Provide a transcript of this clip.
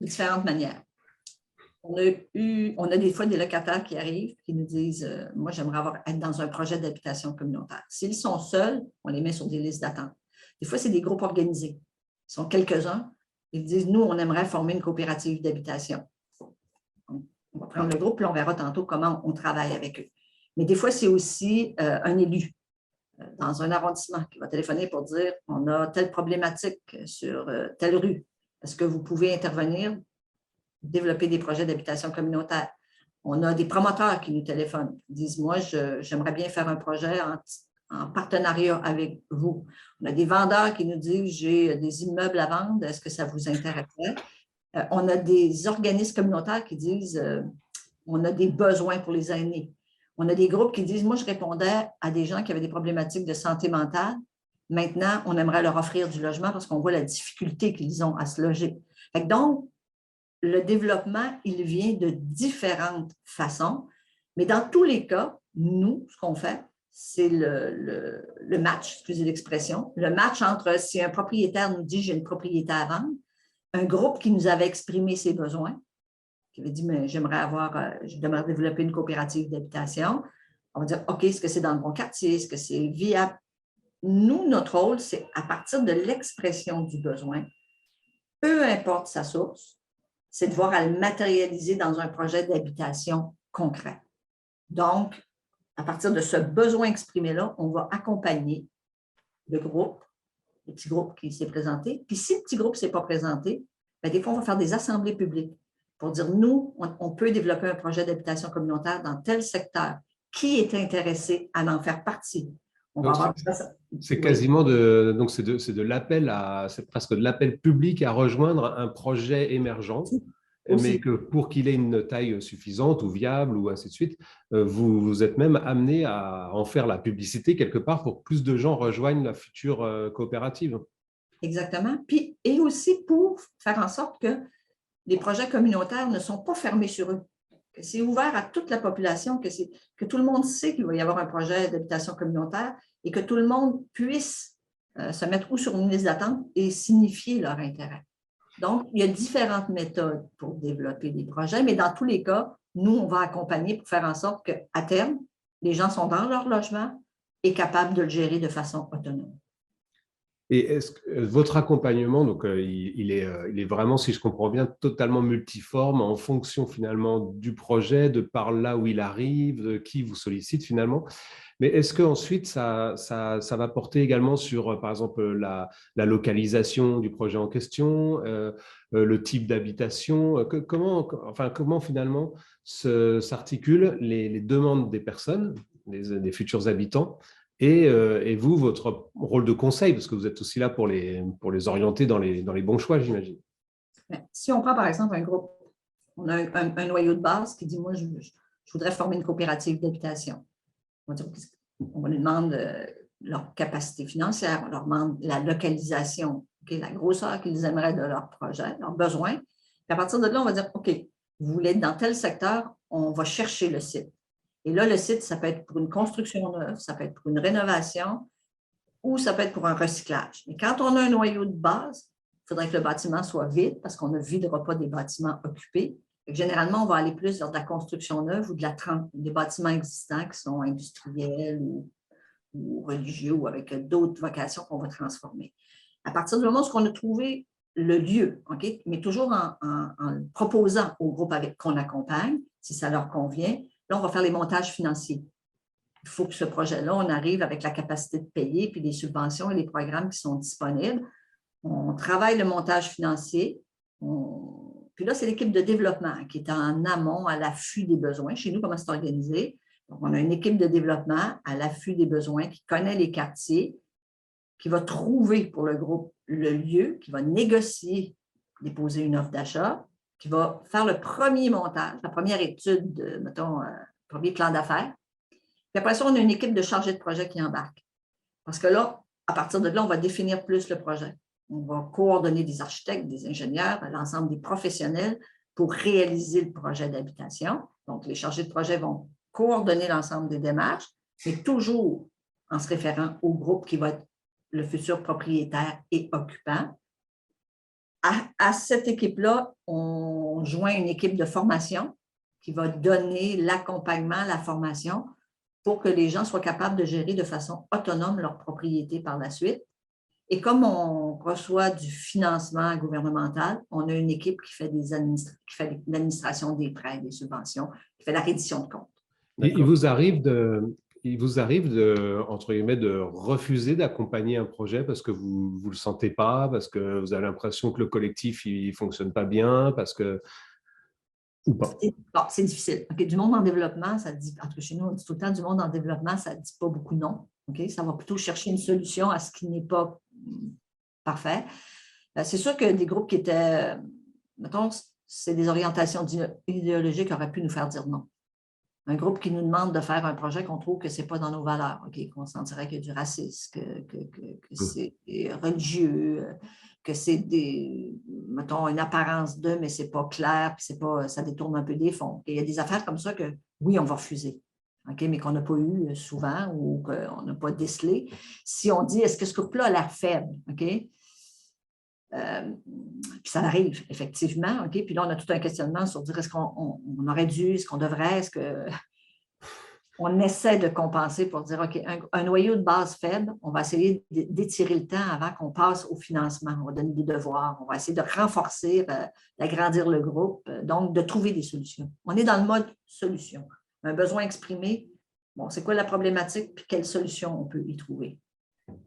de différentes manières. On a des fois des locataires qui arrivent qui nous disent moi, j'aimerais être dans un projet d'habitation communautaire. S'ils sont seuls, on les met sur des listes d'attente. Des fois, c'est des groupes organisés. Ils sont quelques-uns. Ils disent nous, on aimerait former une coopérative d'habitation. On va prendre le groupe, puis on verra tantôt comment on travaille avec eux. Mais des fois, c'est aussi un élu dans un arrondissement qui va téléphoner pour dire on a telle problématique sur telle rue. Est-ce que vous pouvez intervenir? Développer des projets d'habitation communautaire. On a des promoteurs qui nous téléphonent, qui disent « Moi, j'aimerais bien faire un projet en partenariat avec vous. » On a des vendeurs qui nous disent « J'ai des immeubles à vendre, est-ce que ça vous intéresserait? » On a des organismes communautaires qui disent « On a des besoins pour les aînés. » On a des groupes qui disent « Moi, je répondais à des gens qui avaient des problématiques de santé mentale. Maintenant, on aimerait leur offrir du logement parce qu'on voit la difficulté qu'ils ont à se loger. » Donc, le développement, il vient de différentes façons, mais dans tous les cas, nous, ce qu'on fait, c'est le match, excusez l'expression, le match entre si un propriétaire nous dit « j'ai une propriété à vendre », un groupe qui nous avait exprimé ses besoins, qui avait dit « j'aimerais développer une coopérative d'habitation », on va dire « OK, est-ce que c'est dans le bon quartier, est-ce que c'est viable ?» Nous, notre rôle, c'est à partir de l'expression du besoin, peu importe sa source, c'est de voir à le matérialiser dans un projet d'habitation concret. Donc, à partir de ce besoin exprimé-là, on va accompagner le groupe, le petit groupe qui s'est présenté. Puis si le petit groupe ne s'est pas présenté, bien, des fois, on va faire des assemblées publiques pour dire, nous, on peut développer un projet d'habitation communautaire dans tel secteur. Qui est intéressé à en faire partie? On va avoir ça. C'est quasiment donc c'est de l'appel c'est presque de l'appel public à rejoindre un projet émergent, mais que pour qu'il ait une taille suffisante ou viable ou ainsi de suite, vous êtes même amené à en faire la publicité quelque part pour que plus de gens rejoignent la future coopérative. Exactement. Puis, et aussi pour faire en sorte que les projets communautaires ne sont pas fermés sur eux, que c'est ouvert à toute la population, que tout le monde sait qu'il va y avoir un projet d'habitation communautaire et que tout le monde puisse se mettre ou sur une liste d'attente et signifier leur intérêt. Donc, il y a différentes méthodes pour développer des projets, mais dans tous les cas, nous, on va accompagner pour faire en sorte qu'à terme, les gens sont dans leur logement et capables de le gérer de façon autonome. Et est-ce que votre accompagnement, donc, il est vraiment, si je comprends bien, totalement multiforme en fonction finalement du projet, de par là où il arrive, de qui vous sollicite finalement. Mais est-ce qu'ensuite, ça va porter également sur, par exemple, la localisation du projet en question, le type d'habitation, comment finalement s'articulent les demandes des personnes, des futurs habitants, et vous, votre rôle de conseil, parce que vous êtes aussi là pour les orienter dans les bons choix, j'imagine. Si on prend par exemple un groupe, on a un noyau de base qui dit « Moi, je voudrais former une coopérative d'habitation ». On leur demande leur capacité financière, on leur demande la localisation, la grosseur qu'ils aimeraient de leur projet, leurs besoins. Puis à partir de là, on va dire « OK, vous voulez être dans tel secteur, on va chercher le site ». Et là, le site, ça peut être pour une construction neuve, ça peut être pour une rénovation ou ça peut être pour un recyclage. Mais quand on a un noyau de base, il faudrait que le bâtiment soit vide parce qu'on ne videra pas des bâtiments occupés. Et généralement, on va aller plus vers de la construction neuve ou des bâtiments existants qui sont industriels ou religieux ou avec d'autres vocations qu'on va transformer. À partir du moment où on a trouvé le lieu, okay, mais toujours en proposant au groupe qu'on accompagne, si ça leur convient, là, on va faire les montages financiers. Il faut que ce projet-là, on arrive avec la capacité de payer, puis les subventions et les programmes qui sont disponibles. On travaille le montage financier. Puis là, c'est l'équipe de développement qui est en amont, à l'affût des besoins. Chez nous, comment c'est organisé? Donc, on a une équipe de développement à l'affût des besoins qui connaît les quartiers, qui va trouver pour le groupe le lieu, qui va négocier, déposer une offre d'achat, qui va faire le premier montage, la première étude, mettons, premier plan d'affaires. Puis après ça, on a une équipe de chargés de projet qui embarque. Parce que là, à partir de là, on va définir plus le projet. On va coordonner des architectes, des ingénieurs, l'ensemble des professionnels pour réaliser le projet d'habitation. Donc, les chargés de projet vont coordonner l'ensemble des démarches, mais toujours en se référant au groupe qui va être le futur propriétaire et occupant. À cette équipe-là, on joint une équipe de formation qui va donner l'accompagnement, la formation pour que les gens soient capables de gérer de façon autonome leur propriété par la suite. Et comme on reçoit du financement gouvernemental, on a une équipe qui fait l'administration des prêts, des subventions, qui fait la reddition de comptes. Il vous arrive de, entre guillemets, de refuser d'accompagner un projet parce que vous ne le sentez pas, parce que vous avez l'impression que le collectif ne fonctionne pas bien, parce que... ou pas? C'est difficile. Okay, du monde en développement, ça dit, en tout cas chez nous, on dit tout le temps du monde en développement, ça ne dit pas beaucoup non. Okay? Ça va plutôt chercher une solution à ce qui n'est pas parfait. C'est sûr que des groupes qui étaient, mettons, c'est des orientations idéologiques qui auraient pu nous faire dire non. Un groupe qui nous demande de faire un projet qu'on trouve que ce n'est pas dans nos valeurs, okay? Qu'on sentirait qu'il y a du racisme, que c'est religieux, que c'est des, mettons, une apparence d'eux, mais ce n'est pas clair, puis ça détourne un peu des fonds. Il y a des affaires comme ça que, oui, on va refuser, okay? Mais qu'on n'a pas eu souvent ou qu'on n'a pas décelé. Si on dit, est-ce que ce groupe-là a l'air faible? Okay? Puis ça arrive, effectivement. Okay? Puis là, on a tout un questionnement sur dire est-ce qu'on aurait dû, est-ce qu'on devrait, est-ce qu'on essaie de compenser pour dire OK, un noyau de base faible, on va essayer d'étirer le temps avant qu'on passe au financement. On va donner des devoirs, on va essayer de renforcer, d'agrandir le groupe, donc de trouver des solutions. On est dans le mode solution. Un besoin exprimé, bon, c'est quoi la problématique, puis quelle solution on peut y trouver.